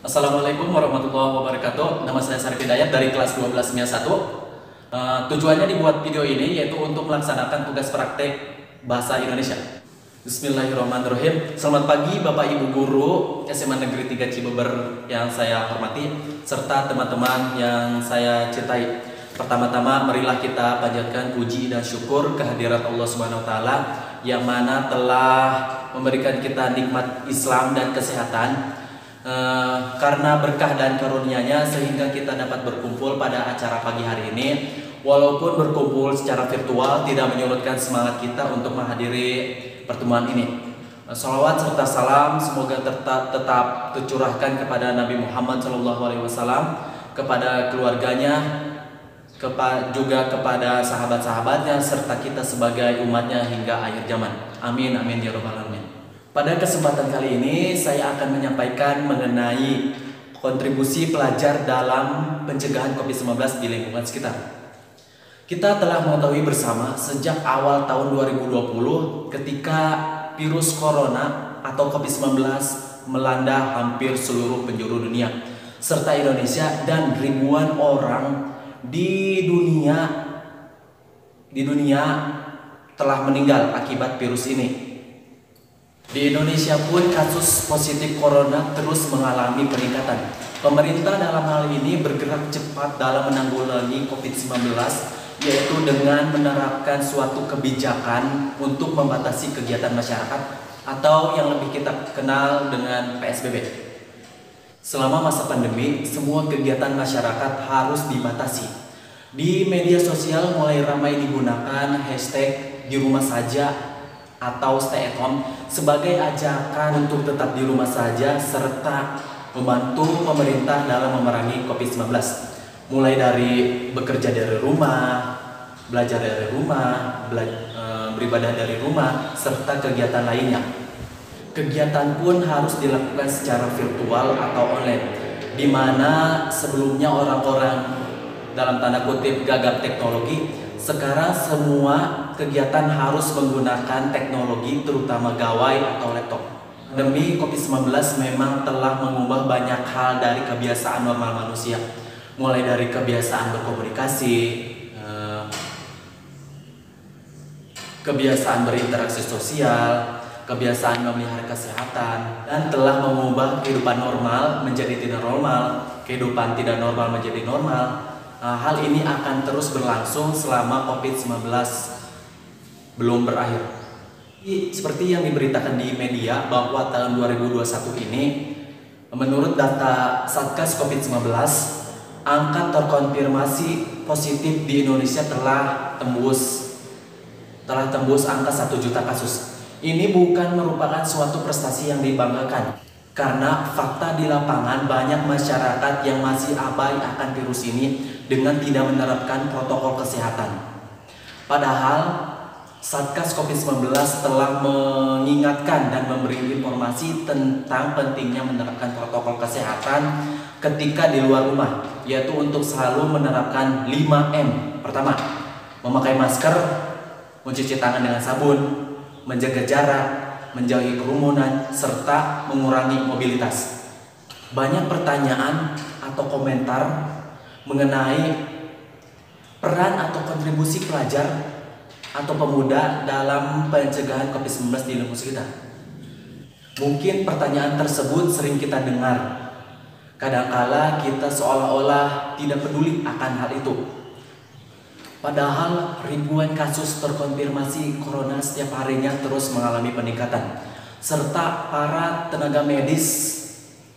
Assalamualaikum warahmatullahi wabarakatuh. Nama saya Sarif Hidayat dari kelas 12 MIA 1. Tujuannya dibuat video ini yaitu untuk melaksanakan tugas praktek bahasa Indonesia. Bismillahirrahmanirrahim. Selamat pagi Bapak Ibu Guru SMA Negeri 3 Cibeber yang saya hormati, serta teman-teman yang saya cintai. Pertama-tama marilah kita panjatkan puji dan syukur kehadirat Allah Subhanahu wa taala yang mana telah memberikan kita nikmat Islam dan kesehatan. Karena berkah dan karunia-Nya sehingga kita dapat berkumpul pada acara pagi hari ini. Walaupun berkumpul secara virtual tidak menyurutkan semangat kita untuk menghadiri pertemuan ini. Salawat serta salam semoga tetap tercurahkan kepada Nabi Muhammad SAW, kepada keluarganya, juga kepada sahabat-sahabatnya, serta kita sebagai umatnya hingga akhir zaman. Amin amin ya rabbal alamin. Pada kesempatan kali ini saya akan menyampaikan mengenai kontribusi pelajar dalam pencegahan COVID-19 di lingkungan sekitar. Kita telah mengetahui bersama sejak awal tahun 2020 ketika virus corona atau COVID-19 melanda hampir seluruh penjuru dunia serta Indonesia, dan ribuan orang di dunia telah meninggal akibat virus ini. Di Indonesia pun kasus positif corona terus mengalami peningkatan. Pemerintah dalam hal ini bergerak cepat dalam menanggulangi COVID-19, yaitu dengan menerapkan suatu kebijakan untuk membatasi kegiatan masyarakat atau yang lebih kita kenal dengan PSBB. Selama masa pandemi, semua kegiatan masyarakat harus dibatasi. Di media sosial mulai ramai digunakan hashtag di rumah saja atau stay at home sebagai ajakan untuk tetap di rumah saja serta membantu pemerintah dalam memerangi COVID-19. Mulai dari bekerja dari rumah, belajar dari rumah, beribadah dari rumah, serta kegiatan lainnya. Kegiatan pun harus dilakukan secara virtual atau online, di mana sebelumnya orang-orang dalam tanda kutip gagap teknologi, sekarang semua kegiatan harus menggunakan teknologi, terutama gawai atau laptop. Demi COVID-19 memang telah mengubah banyak hal dari kebiasaan normal manusia, mulai dari kebiasaan berkomunikasi, kebiasaan berinteraksi sosial, kebiasaan memelihara kesehatan, dan telah mengubah kehidupan normal menjadi tidak normal, kehidupan tidak normal menjadi normal. Hal ini akan terus berlangsung selama COVID-19 belum berakhir. Seperti yang diberitakan di media bahwa tahun 2021 ini, menurut data Satgas COVID-19, angka terkonfirmasi positif di Indonesia telah tembus angka 1 juta kasus. Ini bukan merupakan suatu prestasi yang dibanggakan, karena fakta di lapangan banyak masyarakat yang masih abai akan virus ini dengan tidak menerapkan protokol kesehatan. Padahal Satgas COVID-19 telah mengingatkan dan memberi informasi tentang pentingnya menerapkan protokol kesehatan ketika di luar rumah, yaitu untuk selalu menerapkan 5M. Pertama, memakai masker, mencuci tangan dengan sabun, menjaga jarak, menjauhi kerumunan, serta mengurangi mobilitas. Banyak pertanyaan atau komentar mengenai peran atau kontribusi pelajar atau pemuda dalam pencegahan COVID-19 di lingkungan sekitar. Mungkin pertanyaan tersebut sering kita dengar. Kadangkala kita seolah-olah tidak peduli akan hal itu. Padahal ribuan kasus terkonfirmasi corona setiap harinya terus mengalami peningkatan, serta para tenaga medis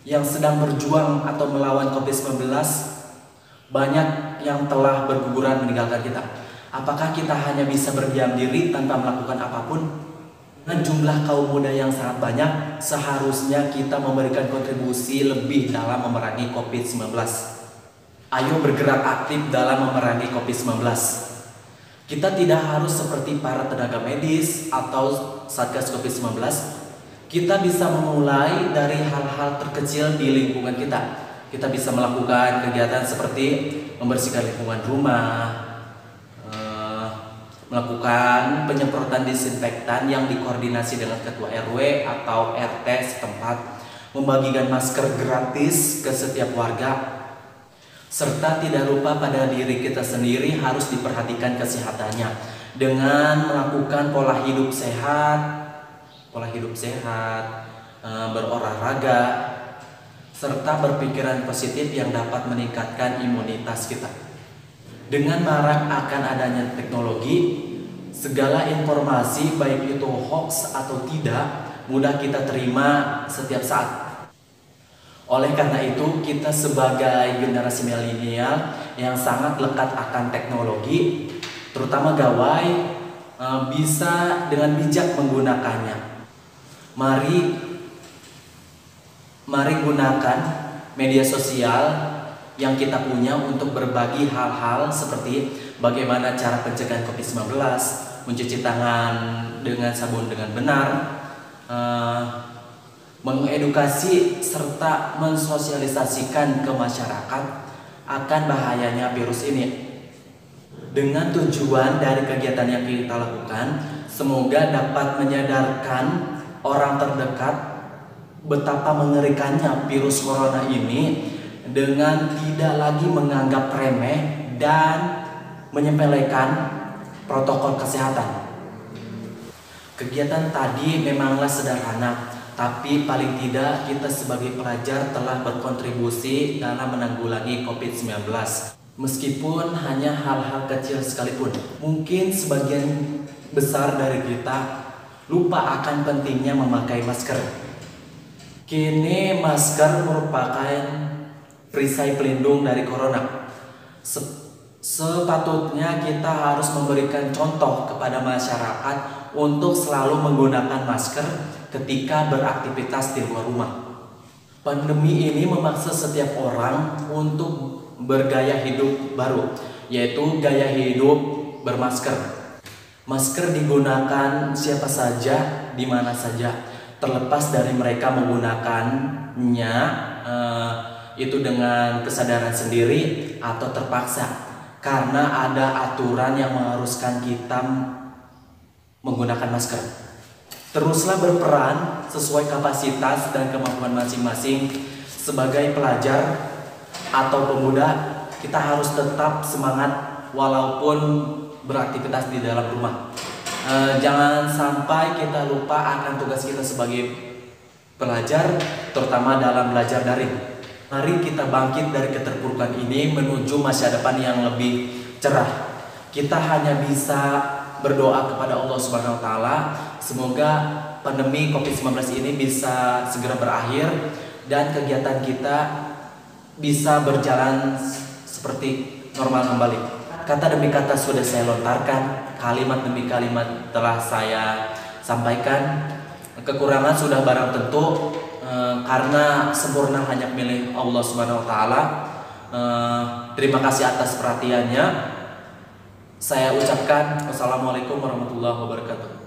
yang sedang berjuang atau melawan COVID-19 banyak yang telah berguguran meninggalkan kita. Apakah kita hanya bisa berdiam diri tanpa melakukan apapun? Dengan jumlah kaum muda yang sangat banyak, seharusnya kita memberikan kontribusi lebih dalam memerangi COVID-19. Ayo bergerak aktif dalam memerangi COVID-19. Kita tidak harus seperti para tenaga medis atau Satgas COVID-19. Kita bisa memulai dari hal-hal terkecil di lingkungan kita. Kita bisa melakukan kegiatan seperti membersihkan lingkungan rumah, melakukan penyemprotan disinfektan yang dikoordinasi dengan ketua RW atau RT setempat, membagikan masker gratis ke setiap warga, serta tidak lupa pada diri kita sendiri harus diperhatikan kesehatannya dengan melakukan pola hidup sehat, berolahraga, serta berpikiran positif yang dapat meningkatkan imunitas kita. Dengan marak akan adanya teknologi, segala informasi baik itu hoax atau tidak mudah kita terima setiap saat. Oleh karena itu, kita sebagai generasi milenial yang sangat lekat akan teknologi, terutama gawai, bisa dengan bijak menggunakannya. Mari gunakan media sosial yang kita punya untuk berbagi hal-hal seperti bagaimana cara pencegahan COVID-19, mencuci tangan dengan sabun dengan benar, mengedukasi serta mensosialisasikan ke masyarakat akan bahayanya virus ini. Dengan tujuan dari kegiatan yang kita lakukan, semoga dapat menyadarkan orang terdekat betapa mengerikannya virus corona ini dengan tidak lagi menganggap remeh dan menyepelekan protokol kesehatan. Kegiatan tadi memanglah sederhana, tapi paling tidak kita sebagai pelajar telah berkontribusi dalam menanggulangi COVID-19. Meskipun hanya hal-hal kecil sekalipun, mungkin sebagian besar dari kita lupa akan pentingnya memakai masker. Kini masker merupakan perisai pelindung dari corona. Sepatutnya kita harus memberikan contoh kepada masyarakat untuk selalu menggunakan masker ketika beraktivitas di luar rumah. Pandemi ini memaksa setiap orang untuk bergaya hidup baru, yaitu gaya hidup bermasker. Masker digunakan siapa saja, di mana saja, terlepas dari mereka menggunakannya itu dengan kesadaran sendiri atau terpaksa, karena ada aturan yang mengharuskan kita menggunakan masker. Teruslah berperan sesuai kapasitas dan kemampuan masing-masing. Sebagai pelajar atau pemuda, kita harus tetap semangat walaupun beraktivitas di dalam rumah. Jangan sampai kita lupa akan tugas kita sebagai pelajar, terutama dalam belajar daring. Mari kita bangkit dari keterpurukan ini menuju masa depan yang lebih cerah. Kita hanya bisa berdoa kepada Allah Subhanahu wa taala, semoga pandemi COVID-19 ini bisa segera berakhir dan kegiatan kita bisa berjalan seperti normal kembali. Kata demi kata sudah saya lontarkan, kalimat demi kalimat telah saya sampaikan. Kekurangan sudah barang tentu, karena sempurna hanya milik Allah Subhanahu wa taala. Terima kasih atas perhatiannya. Saya ucapkan wassalamualaikum warahmatullahi wabarakatuh.